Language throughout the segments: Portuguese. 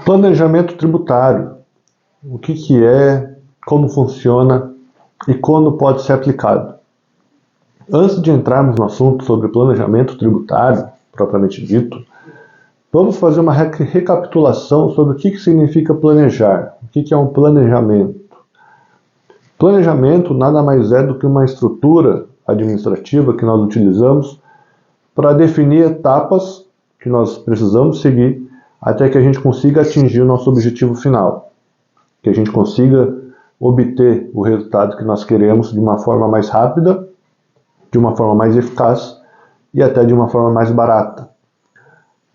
Planejamento tributário. O que é, como funciona e quando pode ser aplicado. Antes de entrarmos no assunto sobre planejamento tributário, propriamente dito, vamos fazer uma recapitulação sobre o que significa planejar. O que é um planejamento? Planejamento nada mais é do que uma estrutura administrativa que nós utilizamos para definir etapas que nós precisamos seguir até que a gente consiga atingir o nosso objetivo final, que a gente consiga obter o resultado que nós queremos de uma forma mais rápida, de uma forma mais eficaz e até de uma forma mais barata.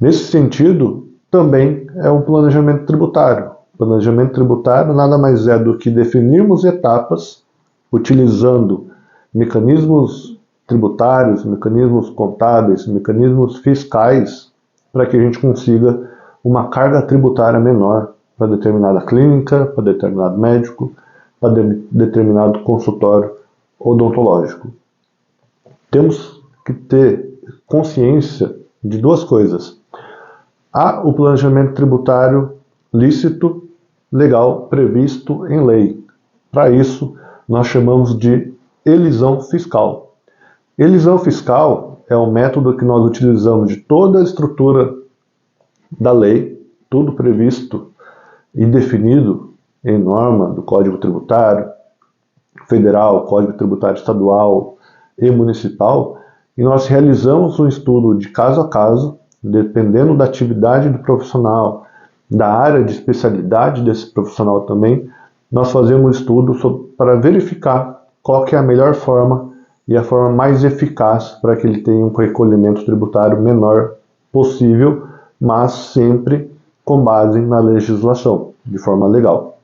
Nesse sentido, também é um planejamento tributário. Planejamento tributário nada mais é do que definirmos etapas utilizando mecanismos tributários, mecanismos contábeis, mecanismos fiscais para que a gente consiga uma carga tributária menor para determinada clínica, para determinado médico, para determinado consultório odontológico. Temos que ter consciência de duas coisas. Há o planejamento tributário lícito, legal, previsto em lei. Para isso, nós chamamos de elisão fiscal. Elisão fiscal é o método que nós utilizamos de toda a estrutura da lei, tudo previsto e definido em norma do Código Tributário Federal, Código Tributário Estadual e Municipal, e nós realizamos um estudo de caso a caso, dependendo da atividade do profissional, da área de especialidade desse profissional também, nós fazemos um estudo para verificar qual que é a melhor forma e a forma mais eficaz para que ele tenha um recolhimento tributário menor possível, mas sempre com base na legislação, de forma legal.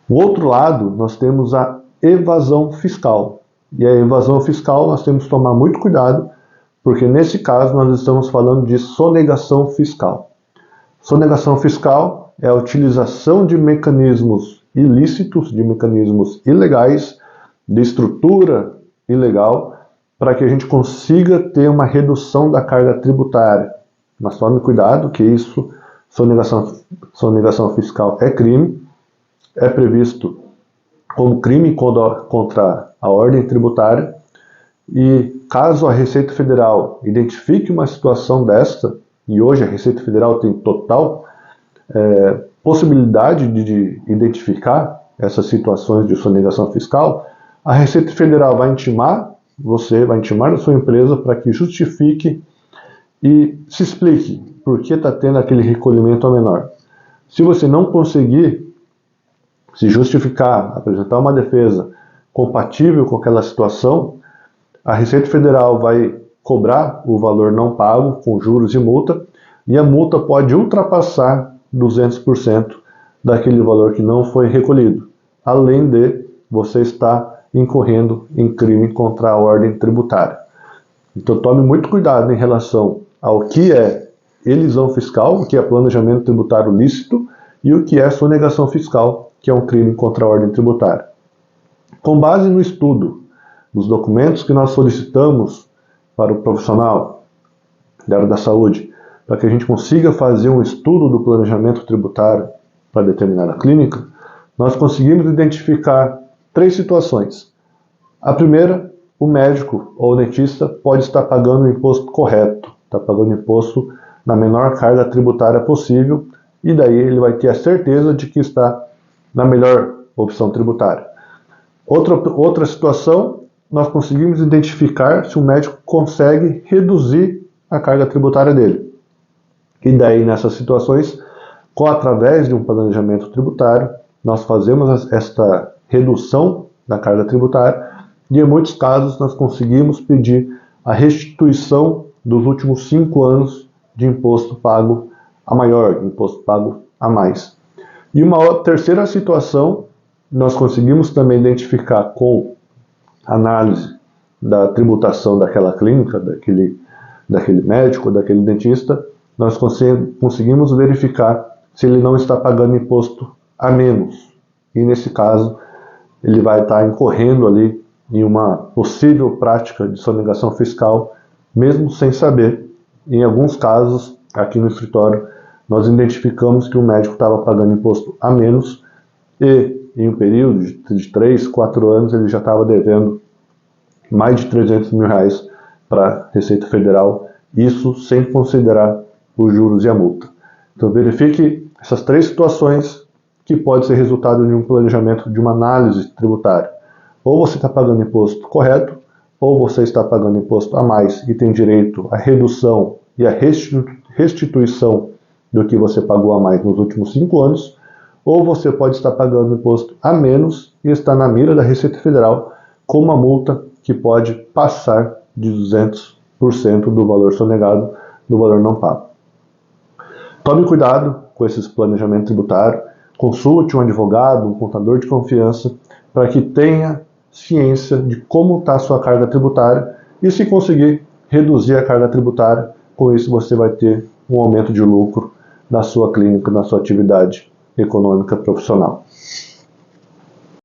O outro lado, nós temos a evasão fiscal. E a evasão fiscal nós temos que tomar muito cuidado, porque nesse caso nós estamos falando de sonegação fiscal. Sonegação fiscal é a utilização de mecanismos ilícitos, de mecanismos ilegais, de estrutura ilegal, para que a gente consiga ter uma redução da carga tributária. Mas tome cuidado que isso, sonegação fiscal é crime, é previsto como crime contra a ordem tributária, e caso a Receita Federal identifique uma situação desta, e hoje a Receita Federal tem total possibilidade de identificar essas situações de sonegação fiscal, a Receita Federal vai intimar você, vai intimar a sua empresa para que justifique e se explique por que está tendo aquele recolhimento a menor. Se você não conseguir se justificar, apresentar uma defesa compatível com aquela situação, a Receita Federal vai cobrar o valor não pago com juros e multa, e a multa pode ultrapassar 200% daquele valor que não foi recolhido, além de você estar incorrendo em crime contra a ordem tributária. Então tome muito cuidado em relação ao que é elisão fiscal, o que é planejamento tributário lícito, e o que é sonegação fiscal, que é um crime contra a ordem tributária. Com base no estudo, nos documentos que nós solicitamos para o profissional da área da saúde, para que a gente consiga fazer um estudo do planejamento tributário para determinada clínica, nós conseguimos identificar 3 situações. A primeira, o médico ou o dentista pode estar pagando o imposto correto, está pagando imposto na menor carga tributária possível, e daí ele vai ter a certeza de que está na melhor opção tributária. Outra situação, nós conseguimos identificar se o médico consegue reduzir a carga tributária dele. E daí, nessas situações, através de um planejamento tributário, nós fazemos esta redução da carga tributária e, em muitos casos, nós conseguimos pedir a restituição dos últimos 5 anos de imposto pago a maior, imposto pago a mais. E uma terceira situação, nós conseguimos também identificar com análise da tributação daquela clínica, daquele médico, daquele dentista, nós conseguimos verificar se ele não está pagando imposto a menos. E nesse caso, ele vai estar incorrendo ali em uma possível prática de sonegação fiscal, mesmo sem saber. Em alguns casos, aqui no escritório, nós identificamos que o médico estava pagando imposto a menos e, em um período de 3, 4 anos, ele já estava devendo mais de R$300 mil para a Receita Federal, isso sem considerar os juros e a multa. Então verifique essas 3 situações que pode ser resultado de um planejamento, de uma análise tributária. Ou você está pagando imposto correto, ou você está pagando imposto a mais e tem direito à redução e à restituição do que você pagou a mais nos últimos 5 anos, ou você pode estar pagando imposto a menos e está na mira da Receita Federal com uma multa que pode passar de 200% do valor sonegado, do valor não pago. Tome cuidado com esses planejamentos tributários, consulte um advogado, um contador de confiança, para que tenha ciência de como está a sua carga tributária e, se conseguir reduzir a carga tributária, com isso você vai ter um aumento de lucro na sua clínica, na sua atividade econômica profissional.